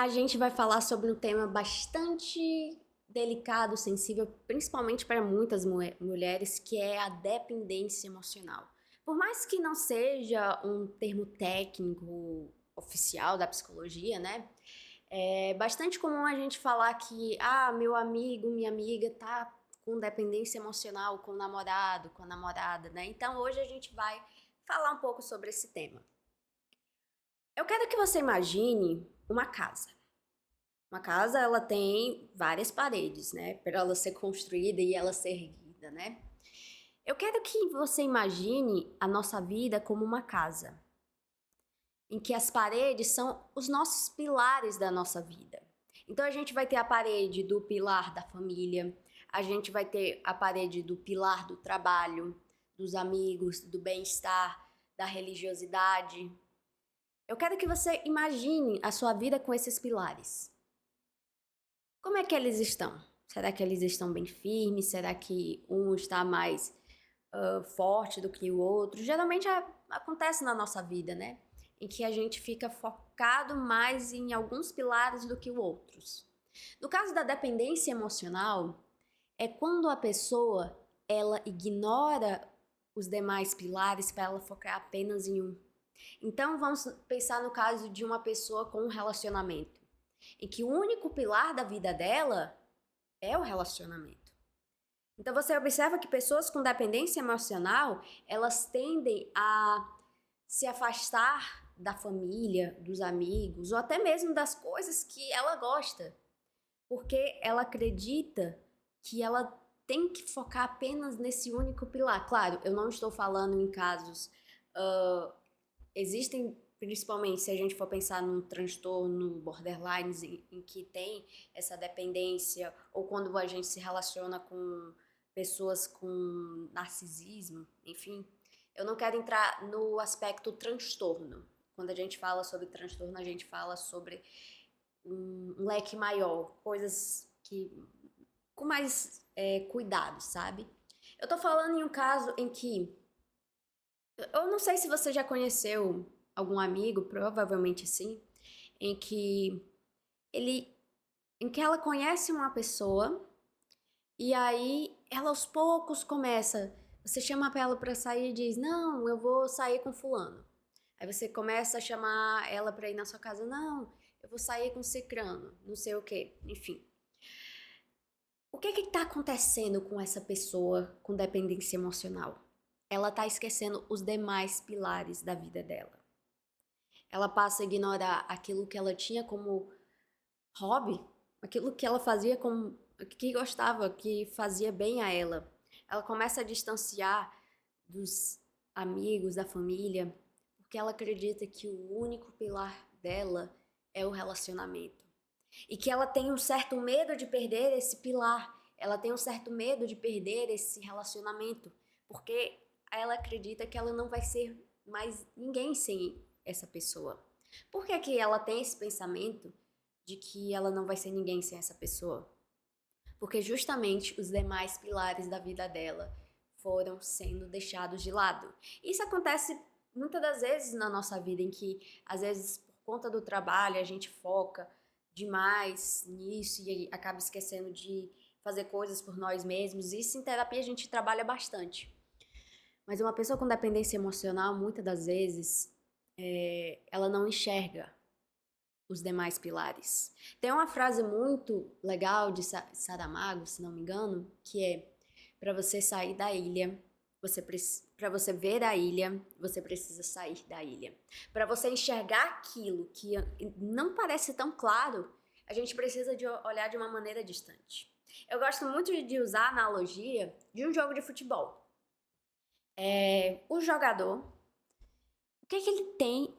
a gente vai falar sobre um tema bastante delicado, sensível, principalmente para muitas mulheres, que é a dependência emocional. Por mais que não seja um termo técnico oficial da psicologia, né? É bastante comum a gente falar que, meu amigo, minha amiga tá com dependência emocional com o namorado, com a namorada, né? Então hoje a gente vai falar um pouco sobre esse tema. Eu quero que você imagine uma casa. Uma casa, ela tem várias paredes, né? Para ela ser construída e ela ser erguida, né? Eu quero que você imagine a nossa vida como uma casa, em que as paredes são os nossos pilares da nossa vida. Então a gente vai ter a parede do pilar da família, a gente vai ter a parede do pilar do trabalho, dos amigos, do bem-estar, da religiosidade. Eu quero que você imagine a sua vida com esses pilares. Como é que eles estão? Será que eles estão bem firmes? Será que um está mais forte do que o outro? Geralmente acontece na nossa vida, né? Em que a gente fica focado mais em alguns pilares do que outros. No caso da dependência emocional, é quando a pessoa ela ignora os demais pilares para ela focar apenas em um. Então vamos pensar no caso de uma pessoa com um relacionamento, em que o único pilar da vida dela é o relacionamento. Então você observa que pessoas com dependência emocional, elas tendem a se afastar da família, dos amigos, ou até mesmo das coisas que ela gosta, porque ela acredita que ela tem que focar apenas nesse único pilar. Claro, eu não estou falando em casos existem, principalmente se a gente for pensar num transtorno borderline em que tem essa dependência, ou quando a gente se relaciona com pessoas com narcisismo, enfim. Eu não quero entrar no aspecto transtorno. Quando a gente fala sobre transtorno, a gente fala sobre um leque maior, coisas que com mais cuidado, sabe? Eu tô falando em um caso em que eu não sei se você já conheceu algum amigo, provavelmente sim, em que ele, em que ela conhece uma pessoa e aí ela aos poucos começa, você chama ela para sair e diz: "Não, eu vou sair com fulano". Aí você começa a chamar ela para ir na sua casa: "Não, eu vou sair com cicrano", não sei o quê, enfim. O que está acontecendo com essa pessoa com dependência emocional? Ela está esquecendo os demais pilares da vida dela. Ela passa a ignorar aquilo que ela tinha como hobby, aquilo que ela fazia como que gostava, que fazia bem a ela. Ela começa a distanciar dos amigos, da família, porque ela acredita que o único pilar dela é o relacionamento. E que ela tem um certo medo de perder esse pilar, ela tem um certo medo de perder esse relacionamento, porque ela acredita que ela não vai ser mais ninguém sem essa pessoa. Por que que ela tem esse pensamento de que ela não vai ser ninguém sem essa pessoa? Porque justamente os demais pilares da vida dela foram sendo deixados de lado. Isso acontece muitas das vezes na nossa vida, em que às vezes por conta do trabalho a gente foca demais nisso e acaba esquecendo de fazer coisas por nós mesmos. Isso em terapia a gente trabalha bastante. Mas uma pessoa com dependência emocional, muitas das vezes, ela não enxerga os demais pilares. Tem uma frase muito legal de Saramago, se não me engano, que é: para você sair da ilha, para você ver a ilha, você precisa sair da ilha. Para você enxergar aquilo que não parece tão claro, a gente precisa de olhar de uma maneira distante. Eu gosto muito de usar a analogia de um jogo de futebol. O jogador, o que é que ele tem?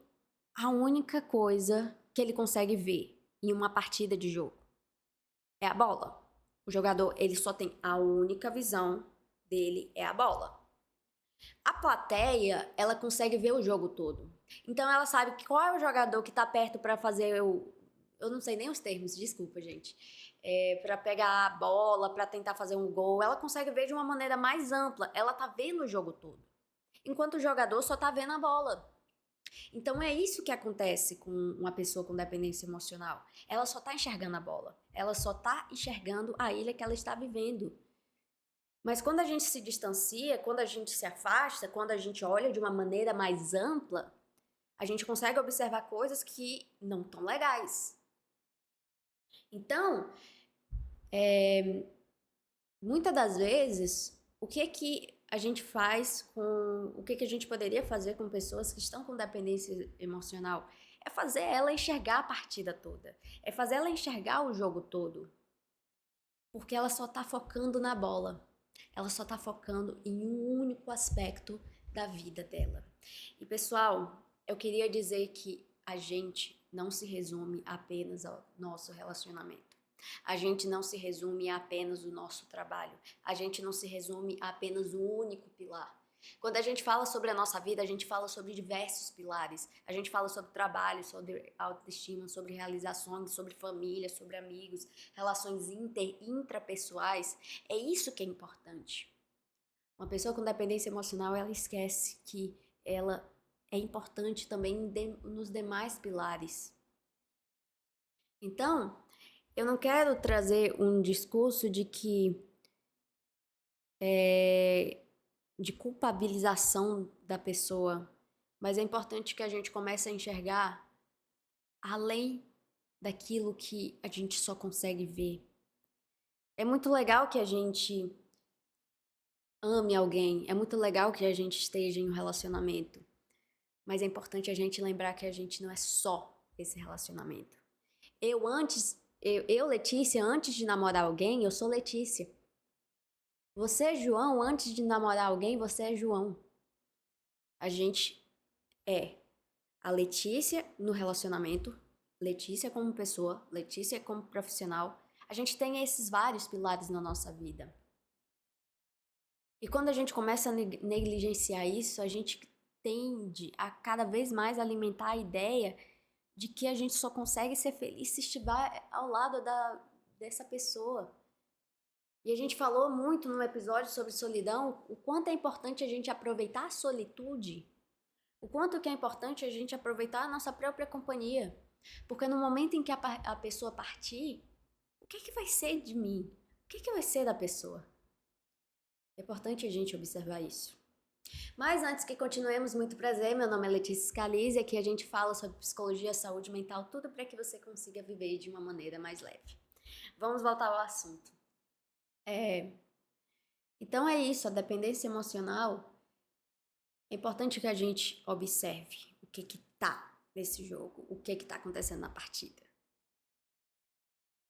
A única coisa que ele consegue ver em uma partida de jogo é a bola. O jogador, ele só tem a única visão dele é a bola. A plateia, ela consegue ver o jogo todo. Então ela sabe qual é o jogador que tá perto para fazer o... Eu não sei nem os termos, desculpa, gente. Para pegar a bola, para tentar fazer um gol. Ela consegue ver de uma maneira mais ampla. Ela tá vendo o jogo todo. Enquanto o jogador só tá vendo a bola. Então é isso que acontece com uma pessoa com dependência emocional. Ela só tá enxergando a bola. Ela só tá enxergando a ilha que ela está vivendo. Mas quando a gente se distancia, quando a gente se afasta, quando a gente olha de uma maneira mais ampla, a gente consegue observar coisas que não estão legais. Então, muitas das vezes, o que a gente faz com... O que a gente poderia fazer com pessoas que estão com dependência emocional? É fazer ela enxergar a partida toda. É fazer ela enxergar o jogo todo. Porque ela só tá focando na bola. Ela só tá focando em um único aspecto da vida dela. E, pessoal, eu queria dizer que a gente não se resume apenas ao nosso relacionamento. A gente não se resume a apenas o nosso trabalho. A gente não se resume a apenas um único pilar. Quando a gente fala sobre a nossa vida, a gente fala sobre diversos pilares. A gente fala sobre trabalho, sobre autoestima, sobre realizações, sobre família, sobre amigos, relações intrapessoais. É isso que é importante. Uma pessoa com dependência emocional, ela esquece que ela é importante também nos demais pilares. Então, eu não quero trazer um discurso de que de culpabilização da pessoa, mas é importante que a gente comece a enxergar além daquilo que a gente só consegue ver. É muito legal que a gente ame alguém, é muito legal que a gente esteja em um relacionamento, mas é importante a gente lembrar que a gente não é só esse relacionamento. Eu, Letícia, antes de namorar alguém, eu sou Letícia. Você, João, antes de namorar alguém, você é João. A gente é a Letícia no relacionamento, Letícia como pessoa, Letícia como profissional. A gente tem esses vários pilares na nossa vida. E quando a gente começa a negligenciar isso, a gente tende a cada vez mais alimentar a ideia de que a gente só consegue ser feliz se estiver ao lado dessa pessoa. E a gente falou muito no episódio sobre solidão, o quanto é importante a gente aproveitar a solitude, o quanto que é importante a gente aproveitar a nossa própria companhia. Porque no momento em que a pessoa partir, o que vai ser de mim? O que vai ser da pessoa? É importante a gente observar isso. Mas antes que continuemos, muito prazer, meu nome é Letícia Scalise e aqui a gente fala sobre psicologia, saúde mental, tudo para que você consiga viver de uma maneira mais leve. Vamos voltar ao assunto. Então é isso, a dependência emocional, é importante que a gente observe o que tá nesse jogo, o que tá acontecendo na partida.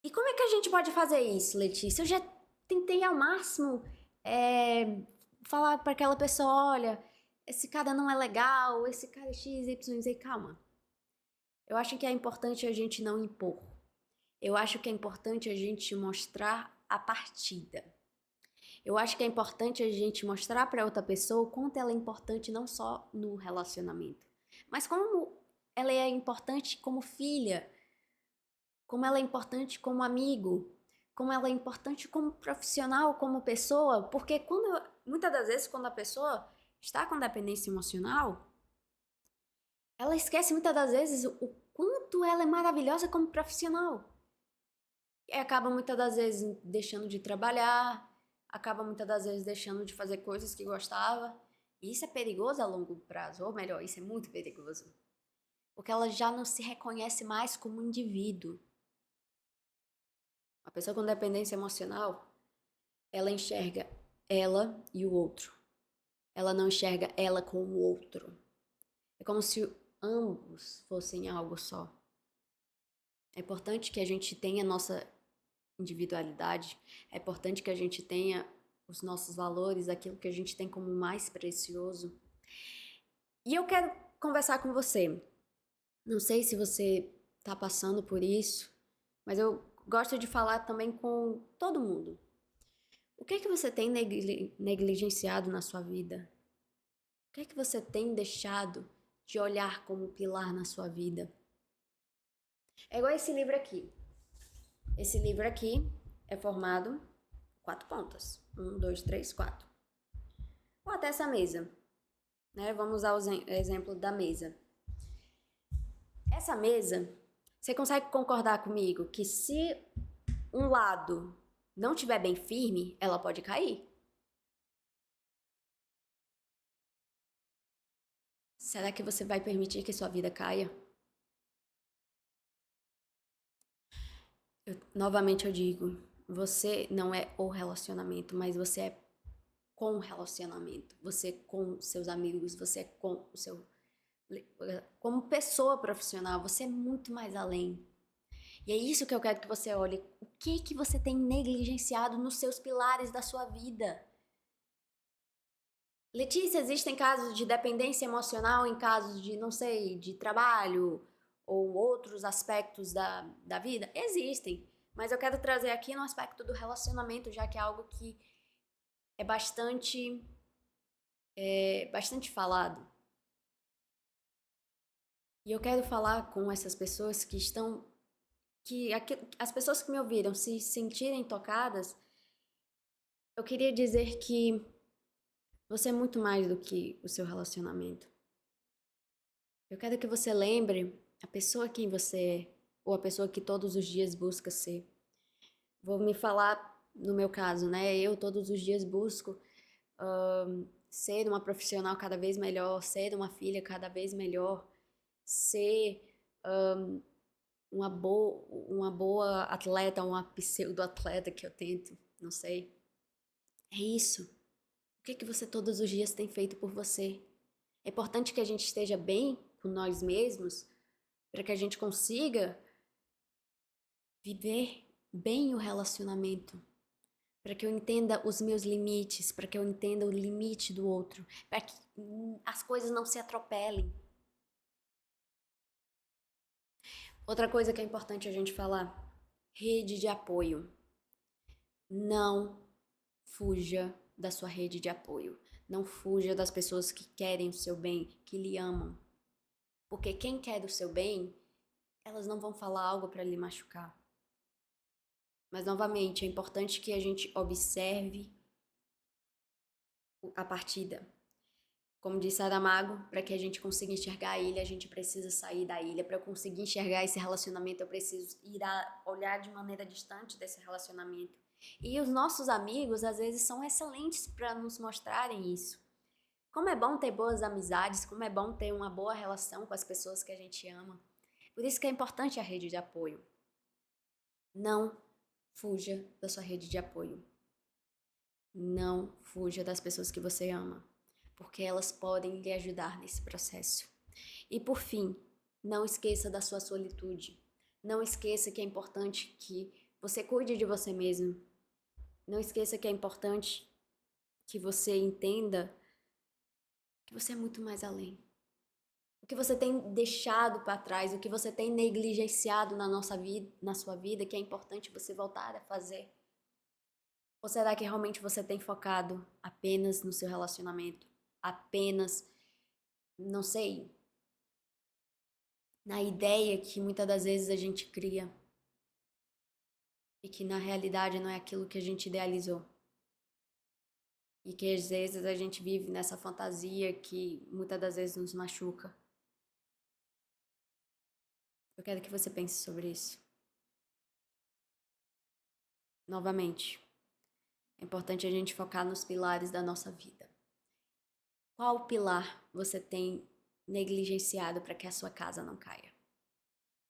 E como é que a gente pode fazer isso, Letícia? Eu já tentei ao máximo falar para aquela pessoa, olha, esse cara não é legal, esse cara é X, Y, Z, calma. Eu acho que é importante a gente não impor. Eu acho que é importante a gente mostrar a partida. Eu acho que é importante a gente mostrar para outra pessoa o quanto ela é importante não só no relacionamento, mas como ela é importante como filha, como ela é importante como amigo, como ela é importante como profissional, como pessoa, porque muitas das vezes quando a pessoa está com dependência emocional, ela esquece muitas das vezes o quanto ela é maravilhosa como profissional. E acaba muitas das vezes deixando de trabalhar, acaba muitas das vezes deixando de fazer coisas que gostava. E isso é perigoso a longo prazo, ou melhor, isso é muito perigoso. Porque ela já não se reconhece mais como indivíduo. A pessoa com dependência emocional, ela enxerga ela e o outro. Ela não enxerga ela com o outro. É como se ambos fossem algo só. É importante que a gente tenha nossa individualidade, é importante que a gente tenha os nossos valores, aquilo que a gente tem como mais precioso. E eu quero conversar com você. Não sei se você está passando por isso, mas eu gosto de falar também com todo mundo. O que é que você tem negligenciado na sua vida? O que é que você tem deixado de olhar como pilar na sua vida? É igual esse livro aqui. Esse livro aqui é formado por 4 pontas. 1, 2, 3, 4. Ou até essa mesa. Né? Vamos usar o exemplo da mesa. Essa mesa, você consegue concordar comigo que se um lado não estiver bem firme, ela pode cair? Será que você vai permitir que sua vida caia? Novamente eu digo, você não é o relacionamento, mas você é com o relacionamento. Você é com seus amigos, você é com o seu... Como pessoa profissional, você é muito mais além. E é isso que eu quero que você olhe. O que você tem negligenciado nos seus pilares da sua vida? Letícia, existem casos de dependência emocional em casos de, não sei, de trabalho ou outros aspectos da vida? Existem. Mas eu quero trazer aqui no aspecto do relacionamento, já que é algo que é bastante falado. E eu quero falar com essas pessoas que estão, as pessoas que me ouviram se sentirem tocadas. Eu queria dizer que você é muito mais do que o seu relacionamento. Eu quero que você lembre a pessoa quem você é, ou a pessoa que todos os dias busca ser. Vou me falar no meu caso, né? Eu todos os dias busco ser uma profissional cada vez melhor, ser uma filha cada vez melhor, ser uma boa atleta, uma pseudo-atleta que eu tento, não sei. É isso. O que você todos os dias tem feito por você? É importante que a gente esteja bem com nós mesmos para que a gente consiga viver bem o relacionamento, para que eu entenda os meus limites, para que eu entenda o limite do outro, para que as coisas não se atropelem. Outra coisa que é importante a gente falar: rede de apoio. Não fuja da sua rede de apoio. Não fuja das pessoas que querem o seu bem, que lhe amam. Porque quem quer o seu bem, elas não vão falar algo para lhe machucar. Mas, novamente, é importante que a gente observe a partida. Como disse Saramago, para que a gente consiga enxergar a ilha, a gente precisa sair da ilha. Para eu conseguir enxergar esse relacionamento, eu preciso olhar de maneira distante desse relacionamento. E os nossos amigos, às vezes, são excelentes para nos mostrarem isso. Como é bom ter boas amizades, como é bom ter uma boa relação com as pessoas que a gente ama. Por isso que é importante a rede de apoio. Não fuja da sua rede de apoio. Não fuja das pessoas que você ama, porque elas podem lhe ajudar nesse processo. E por fim, não esqueça da sua solitude. Não esqueça que é importante que você cuide de você mesmo. Não esqueça que é importante que você entenda que você é muito mais além. O que você tem deixado para trás, o que você tem negligenciado na sua vida, que é importante você voltar a fazer. Ou será que realmente você tem focado apenas no seu relacionamento? Apenas, não sei, na ideia que muitas das vezes a gente cria e que na realidade não é aquilo que a gente idealizou. E que às vezes a gente vive nessa fantasia que muitas das vezes nos machuca. Eu quero que você pense sobre isso. Novamente, é importante a gente focar nos pilares da nossa vida. Qual pilar você tem negligenciado para que a sua casa não caia?